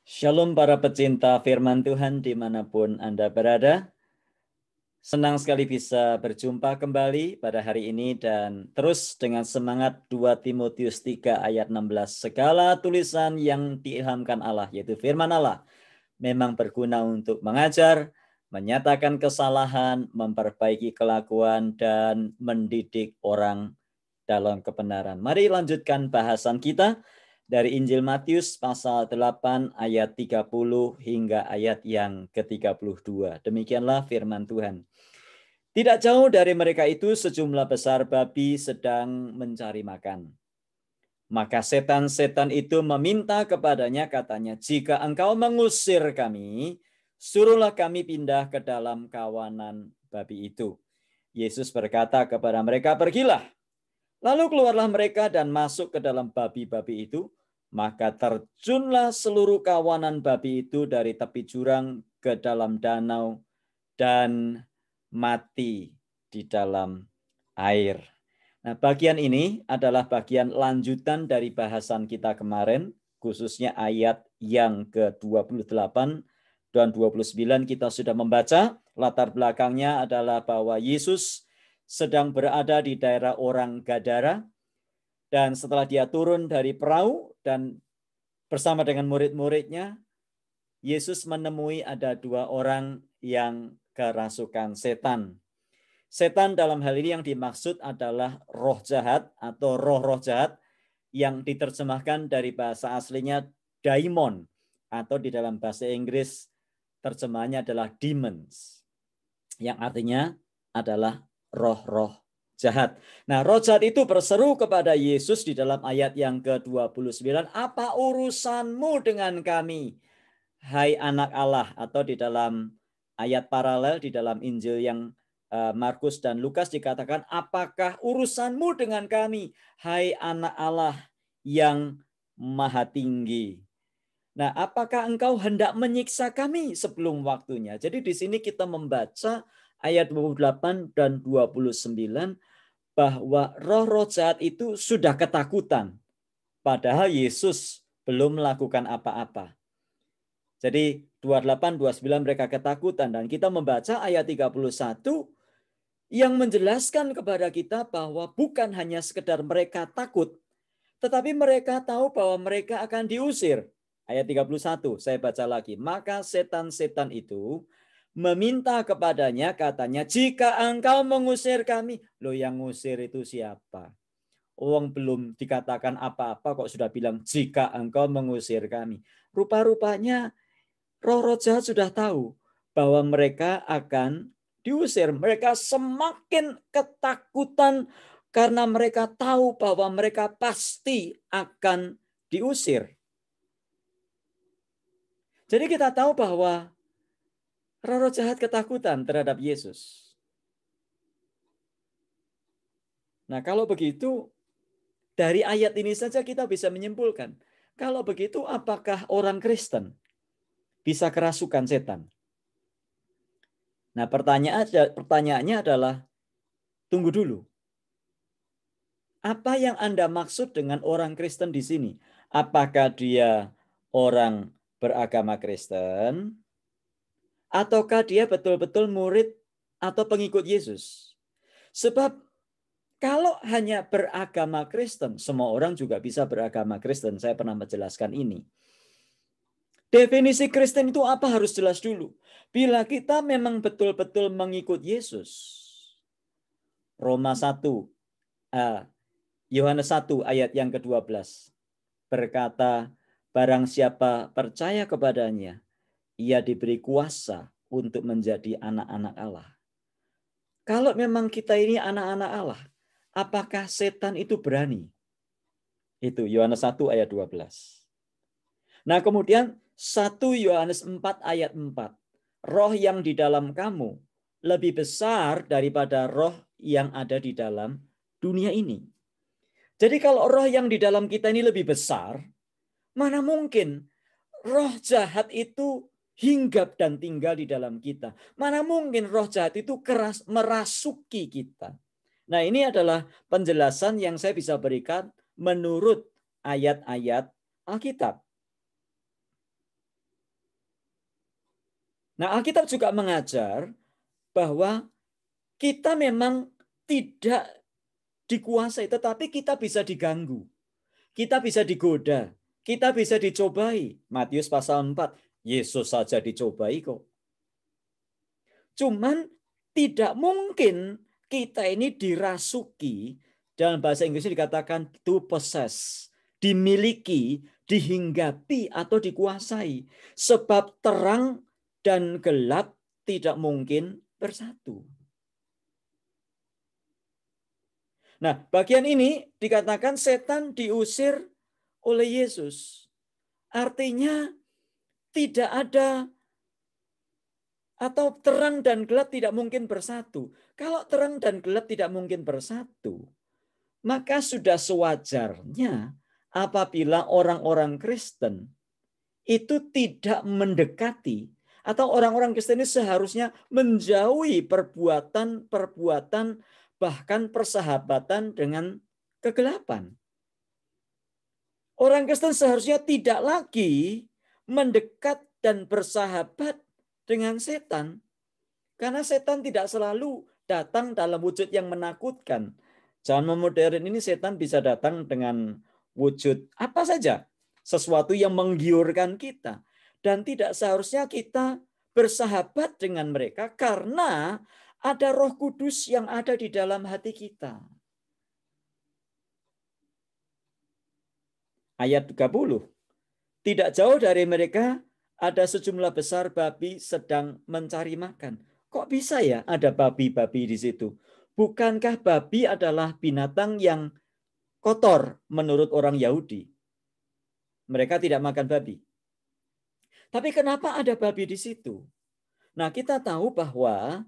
Shalom para pecinta firman Tuhan dimanapun Anda berada. Senang sekali bisa berjumpa kembali pada hari ini dan terus dengan semangat 2 Timotius 3 ayat 16. Segala tulisan yang diilhamkan Allah, yaitu firman Allah, memang berguna untuk mengajar, menyatakan kesalahan, memperbaiki kelakuan, dan mendidik orang dalam kebenaran. Mari lanjutkan bahasan kita dari Injil Matius pasal 8 ayat 30 hingga ayat yang ke-32. Demikianlah firman Tuhan. Tidak jauh dari mereka itu sejumlah besar babi sedang mencari makan. Maka setan-setan itu meminta kepadanya, katanya, jika engkau mengusir kami, suruhlah kami pindah ke dalam kawanan babi itu. Yesus berkata kepada mereka, pergilah. Lalu keluarlah mereka dan masuk ke dalam babi-babi itu. Maka terjunlah seluruh kawanan babi itu dari tepi jurang ke dalam danau dan mati di dalam air. Nah, bagian ini adalah bagian lanjutan dari bahasan kita kemarin, khususnya ayat yang ke-28 dan 29 kita sudah membaca. Latar belakangnya adalah bahwa Yesus sedang berada di daerah orang Gadara, dan setelah dia turun dari perahu dan bersama dengan murid-muridnya, Yesus menemui ada dua orang yang kerasukan setan. Setan dalam hal ini yang dimaksud adalah roh jahat atau roh-roh jahat yang diterjemahkan dari bahasa aslinya daimon, atau di dalam bahasa Inggris terjemahannya adalah demons, yang artinya adalah roh-roh jahat. Nah, roh jahat itu berseru kepada Yesus di dalam ayat yang ke-29, apa urusanmu dengan kami, hai anak Allah? Atau di dalam ayat paralel di dalam Injil yang Markus dan Lukas dikatakan, apakah urusanmu dengan kami, hai anak Allah yang maha tinggi? Nah, apakah engkau hendak menyiksa kami sebelum waktunya? Jadi di sini kita membaca ayat 28 dan 29 bahwa roh-roh jahat itu sudah ketakutan, padahal Yesus belum melakukan apa-apa. Jadi 28, 29 mereka ketakutan, dan kita membaca ayat 31 yang menjelaskan kepada kita bahwa bukan hanya sekedar mereka takut, tetapi mereka tahu bahwa mereka akan diusir. Ayat 31, saya baca lagi. Maka setan-setan itu meminta kepadanya, katanya, jika engkau mengusir kami. Loh, yang ngusir itu siapa? Wong belum dikatakan apa-apa kok sudah bilang, jika engkau mengusir kami. Rupa-rupanya roh-roh jahat sudah tahu bahwa mereka akan diusir. Mereka semakin ketakutan karena mereka tahu bahwa mereka pasti akan diusir. Jadi kita tahu bahwa roh-roh jahat ketakutan terhadap Yesus. Nah, kalau begitu, dari ayat ini saja kita bisa menyimpulkan, kalau begitu apakah orang Kristen bisa kerasukan setan? Nah, pertanyaannya adalah, tunggu dulu. Apa yang Anda maksud dengan orang Kristen di sini? Apakah dia orang beragama Kristen, ataukah dia betul-betul murid atau pengikut Yesus? Sebab kalau hanya beragama Kristen, semua orang juga bisa beragama Kristen. Saya pernah menjelaskan ini. Definisi Kristen itu apa harus jelas dulu. Bila kita memang betul-betul mengikut Yesus, Roma 1, Yohanes 1 ayat yang ke-12 berkata, barang siapa percaya kepadanya, ia diberi kuasa untuk menjadi anak-anak Allah. Kalau memang kita ini anak-anak Allah, apakah setan itu berani? Itu Yohanes 1 ayat 12. Nah, kemudian 1 Yohanes 4 ayat 4. Roh yang di dalam kamu lebih besar daripada roh yang ada di dalam dunia ini. Jadi kalau roh yang di dalam kita ini lebih besar, mana mungkin roh jahat itu hinggap dan tinggal di dalam kita. Mana mungkin roh jahat itu merasuki kita. Nah, ini adalah penjelasan yang saya bisa berikan menurut ayat-ayat Alkitab. Nah, Alkitab juga mengajar bahwa kita memang tidak dikuasai, tetapi kita bisa diganggu. Kita bisa digoda. Kita bisa dicobai. Matius pasal 4. Yesus saja dicobai kok. Cuman tidak mungkin kita ini dirasuki. Dalam bahasa Inggrisnya dikatakan to possess. Dimiliki, dihinggapi, atau dikuasai. Sebab terang dan gelap tidak mungkin bersatu. Nah, bagian ini dikatakan setan diusir oleh Yesus. Artinya tidak ada atau terang dan gelap tidak mungkin bersatu. Kalau terang dan gelap tidak mungkin bersatu, maka sudah sewajarnya apabila orang-orang Kristen itu tidak mendekati atau orang-orang Kristen ini seharusnya menjauhi perbuatan-perbuatan bahkan persahabatan dengan kegelapan. Orang Kristen seharusnya tidak lagi mendekat dan bersahabat dengan setan. Karena setan tidak selalu datang dalam wujud yang menakutkan. Zaman modern ini setan bisa datang dengan wujud apa saja. Sesuatu yang menggiurkan kita. Dan tidak seharusnya kita bersahabat dengan mereka karena ada Roh Kudus yang ada di dalam hati kita. Ayat 30. Tidak jauh dari mereka ada sejumlah besar babi sedang mencari makan. Kok bisa ya ada babi-babi di situ? Bukankah babi adalah binatang yang kotor menurut orang Yahudi? Mereka tidak makan babi. Tapi kenapa ada babi di situ? Nah, kita tahu bahwa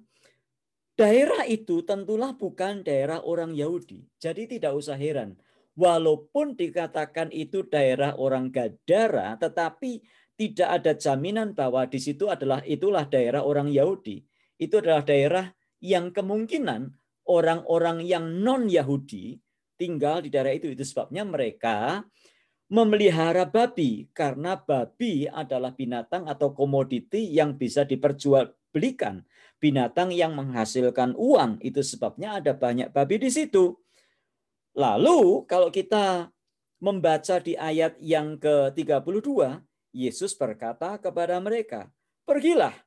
daerah itu tentulah bukan daerah orang Yahudi. Jadi tidak usah heran. Walaupun dikatakan itu daerah orang Gadara, tetapi tidak ada jaminan bahwa di situ itulah daerah orang Yahudi. Itu adalah daerah yang kemungkinan orang-orang yang non-Yahudi tinggal di daerah itu. Itu sebabnya mereka memelihara babi, karena babi adalah binatang atau komoditi yang bisa diperjualbelikan. Binatang yang menghasilkan uang. Itu sebabnya ada banyak babi di situ. Lalu kalau kita membaca di ayat yang ke-32, Yesus berkata kepada mereka, "Pergilah."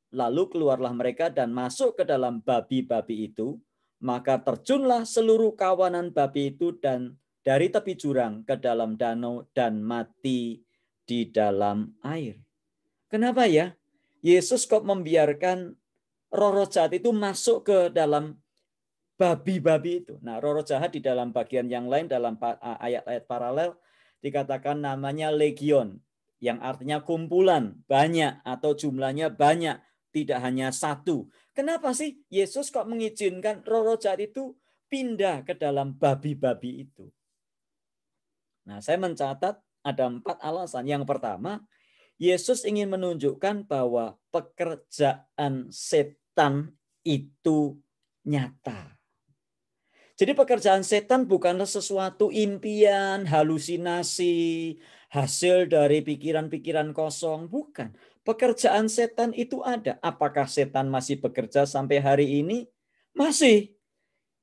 Lalu keluarlah mereka dan masuk ke dalam babi-babi itu, maka terjunlah seluruh kawanan babi itu dan dari tepi jurang ke dalam danau dan mati di dalam air. Kenapa ya? Yesus kok membiarkan roh-roh jahat itu masuk ke dalam babi-babi itu. Nah, roh-roh jahat di dalam bagian yang lain dalam ayat-ayat paralel dikatakan namanya legion, yang artinya kumpulan, banyak atau jumlahnya banyak, tidak hanya satu. Kenapa sih Yesus kok mengizinkan roh-roh jahat itu pindah ke dalam babi-babi itu? Nah, saya mencatat ada 4 alasan. Yang pertama, Yesus ingin menunjukkan bahwa pekerjaan setan itu nyata. Jadi pekerjaan setan bukanlah sesuatu impian, halusinasi, hasil dari pikiran-pikiran kosong. Bukan. Pekerjaan setan itu ada. Apakah setan masih bekerja sampai hari ini? Masih.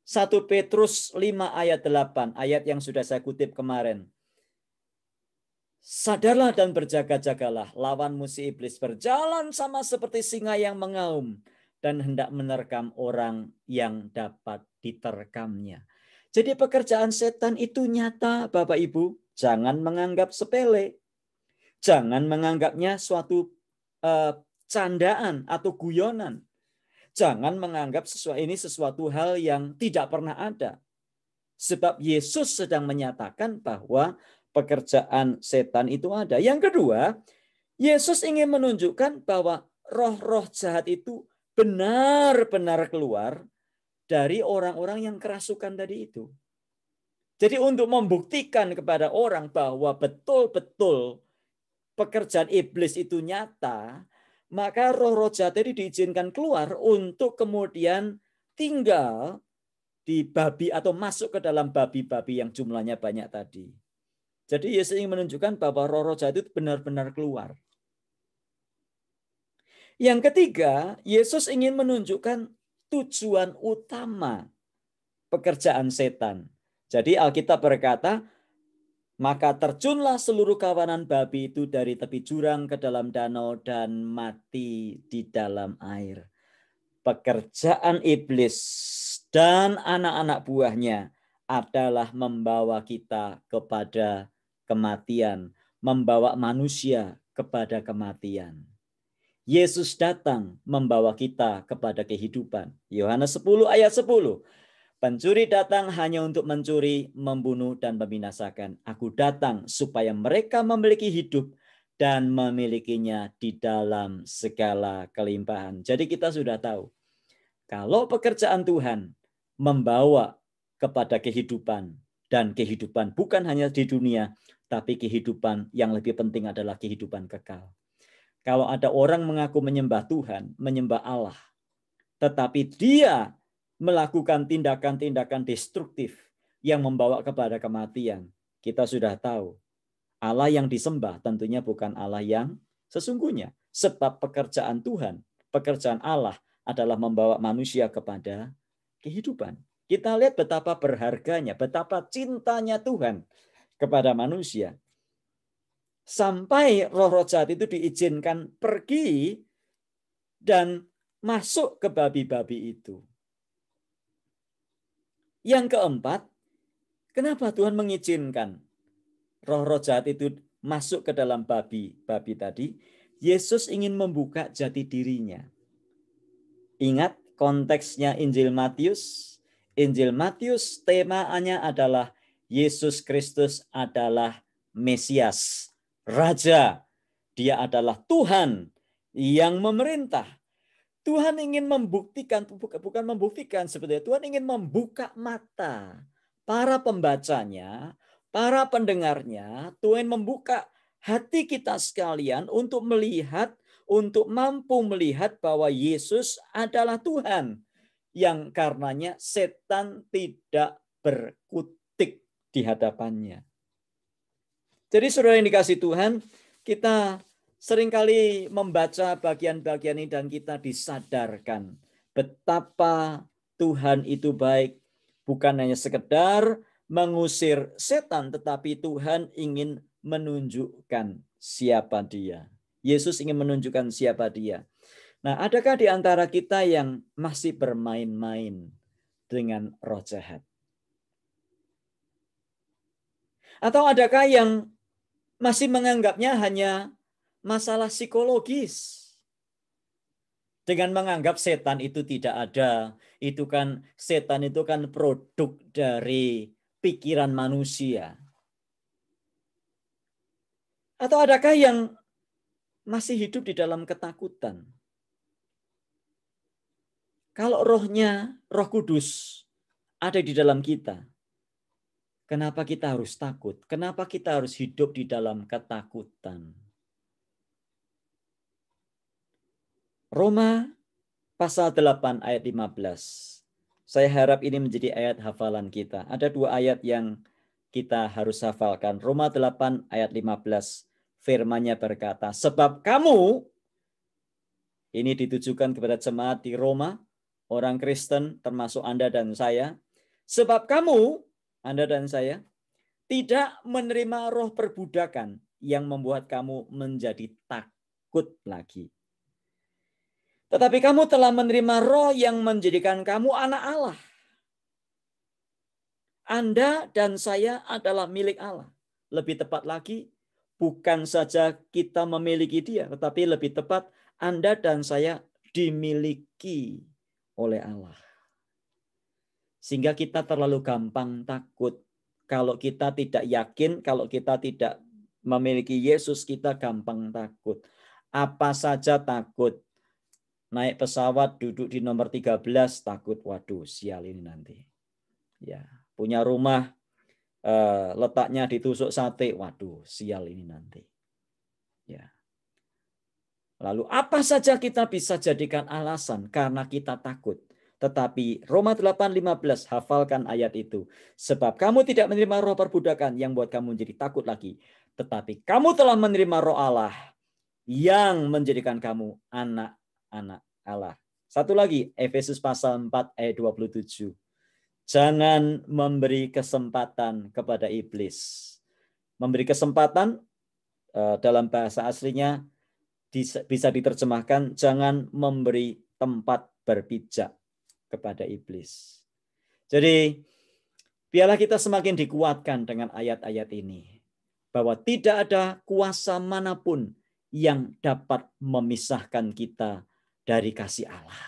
1 Petrus 5 ayat 8. Ayat yang sudah saya kutip kemarin. Sadarlah dan berjaga-jagalah. Lawanmu si iblis berjalan sama seperti singa yang mengaum dan hendak menerkam orang yang dapat diterkamnya. Jadi pekerjaan setan itu nyata, Bapak Ibu. Jangan menganggap sepele. Jangan menganggapnya suatu candaan atau guyonan. Jangan menganggap ini sesuatu hal yang tidak pernah ada. Sebab Yesus sedang menyatakan bahwa pekerjaan setan itu ada. Yang kedua, Yesus ingin menunjukkan bahwa roh-roh jahat itu benar-benar keluar dari orang-orang yang kerasukan tadi itu. Jadi untuk membuktikan kepada orang bahwa betul-betul pekerjaan iblis itu nyata, maka roh-roh jahat ini diizinkan keluar untuk kemudian tinggal di babi atau masuk ke dalam babi-babi yang jumlahnya banyak tadi. Jadi Yesus ingin menunjukkan bahwa roh-roh jahat itu benar-benar keluar. Yang ketiga, Yesus ingin menunjukkan tujuan utama pekerjaan setan. Jadi Alkitab berkata, maka terjunlah seluruh kawanan babi itu dari tepi jurang ke dalam danau dan mati di dalam air. Pekerjaan iblis dan anak-anak buahnya adalah membawa kita kepada kematian, membawa manusia kepada kematian. Yesus datang membawa kita kepada kehidupan. Yohanes 10 ayat 10. Pencuri datang hanya untuk mencuri, membunuh, dan membinasakan. Aku datang supaya mereka memiliki hidup dan memilikinya di dalam segala kelimpahan. Jadi kita sudah tahu, kalau pekerjaan Tuhan membawa kepada kehidupan, dan kehidupan bukan hanya di dunia, tapi kehidupan yang lebih penting adalah kehidupan kekal. Kalau ada orang mengaku menyembah Tuhan, menyembah Allah, tetapi dia melakukan tindakan-tindakan destruktif yang membawa kepada kematian, kita sudah tahu Allah yang disembah tentunya bukan Allah yang sesungguhnya. Sebab pekerjaan Tuhan, pekerjaan Allah adalah membawa manusia kepada kehidupan. Kita lihat betapa berharganya, betapa cintanya Tuhan kepada manusia. Sampai roh-roh jahat itu diizinkan pergi dan masuk ke babi-babi itu. Yang keempat, kenapa Tuhan mengizinkan roh-roh jahat itu masuk ke dalam babi tadi? Yesus ingin membuka jati dirinya. Ingat konteksnya Injil Matius. Injil Matius temanya adalah Yesus Kristus adalah Mesias, Raja. Dia adalah Tuhan yang memerintah. Tuhan ingin membuktikan, bukan membuktikan sebetulnya, Tuhan ingin membuka mata para pembacanya, para pendengarnya. Tuhan membuka hati kita sekalian untuk melihat, untuk mampu melihat bahwa Yesus adalah Tuhan, yang karenanya setan tidak berkutik di hadapannya. Jadi saudara yang dikasih Tuhan, kita seringkali membaca bagian-bagian ini dan kita disadarkan betapa Tuhan itu baik. Bukan hanya sekedar mengusir setan, tetapi Tuhan ingin menunjukkan siapa dia. Yesus ingin menunjukkan siapa dia. Nah, adakah di antara kita yang masih bermain-main dengan roh jahat? Atau adakah yang masih menganggapnya hanya masalah psikologis, dengan menganggap setan itu tidak ada, itu kan setan itu kan produk dari pikiran manusia? Atau adakah yang masih hidup di dalam ketakutan? Kalau rohnya, Roh Kudus ada di dalam kita, kenapa kita harus takut? Kenapa kita harus hidup di dalam ketakutan? Roma pasal 8 ayat 15. Saya harap ini menjadi ayat hafalan kita. Ada dua ayat yang kita harus hafalkan. Roma 8 ayat 15. Firman-Nya berkata, sebab kamu, ini ditujukan kepada jemaat di Roma, orang Kristen termasuk Anda dan saya. Sebab kamu, Anda dan saya, tidak menerima roh perbudakan yang membuat kamu menjadi takut lagi. Tetapi kamu telah menerima roh yang menjadikan kamu anak Allah. Anda dan saya adalah milik Allah. Lebih tepat lagi, bukan saja kita memiliki dia, tetapi lebih tepat Anda dan saya dimiliki oleh Allah. Sehingga kita terlalu gampang takut. Kalau kita tidak yakin, kalau kita tidak memiliki Yesus, kita gampang takut. Apa saja takut. Naik pesawat duduk di nomor 13 takut, waduh sial ini nanti. Ya, punya rumah letaknya ditusuk sate, waduh sial ini nanti. Ya. Lalu apa saja kita bisa jadikan alasan karena kita takut. Tetapi Roma 8:15 hafalkan ayat itu. Sebab kamu tidak menerima roh perbudakan yang buat kamu menjadi takut lagi. Tetapi kamu telah menerima roh Allah yang menjadikan kamu anak anak Allah. Satu lagi, Efesus pasal 4 ayat 27. Jangan memberi kesempatan kepada iblis. Memberi kesempatan dalam bahasa aslinya bisa diterjemahkan jangan memberi tempat berpijak kepada iblis. Jadi biarlah kita semakin dikuatkan dengan ayat-ayat ini. Bahwa tidak ada kuasa manapun yang dapat memisahkan kita dari kasih Allah.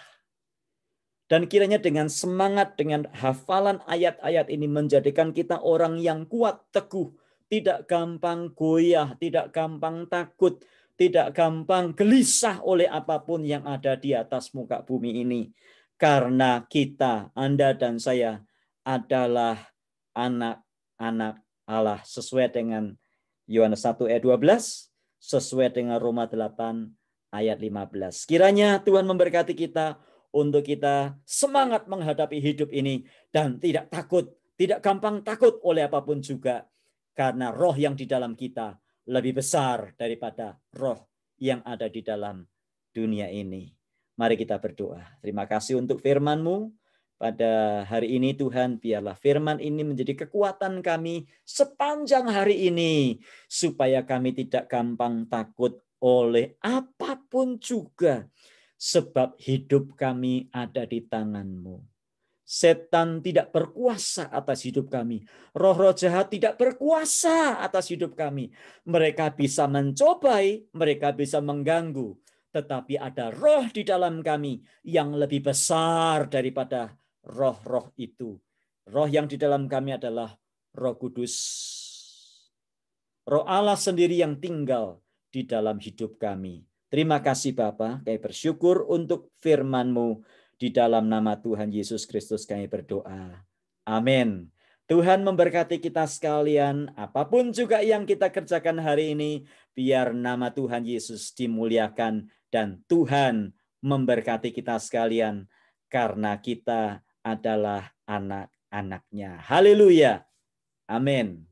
Dan kiranya dengan semangat, dengan hafalan ayat-ayat ini menjadikan kita orang yang kuat, teguh, tidak gampang goyah, tidak gampang takut, tidak gampang gelisah oleh apapun yang ada di atas muka bumi ini. Karena kita, Anda dan saya adalah anak-anak Allah sesuai dengan Yohanes 1 ayat 12, sesuai dengan Roma 8 ayat 15. Kiranya Tuhan memberkati kita untuk kita semangat menghadapi hidup ini dan tidak takut, tidak gampang takut oleh apapun juga. Karena roh yang di dalam kita lebih besar daripada roh yang ada di dalam dunia ini. Mari kita berdoa. Terima kasih untuk firman-Mu. Pada hari ini Tuhan, biarlah firman ini menjadi kekuatan kami sepanjang hari ini. Supaya kami tidak gampang takut oleh apapun juga. Sebab hidup kami ada di tangan-Mu. Setan tidak berkuasa atas hidup kami. Roh-roh jahat tidak berkuasa atas hidup kami. Mereka bisa mencobai, mereka bisa mengganggu. Tetapi ada roh di dalam kami yang lebih besar daripada roh-roh itu. Roh yang di dalam kami adalah Roh Kudus. Roh Allah sendiri yang tinggal di dalam hidup kami. Terima kasih Bapa, kami bersyukur untuk firman-Mu. Di dalam nama Tuhan Yesus Kristus kami berdoa. Amin. Tuhan memberkati kita sekalian. Apapun juga yang kita kerjakan hari ini, biar nama Tuhan Yesus dimuliakan. Dan Tuhan memberkati kita sekalian. Karena kita adalah anak-anaknya. Haleluya. Amin.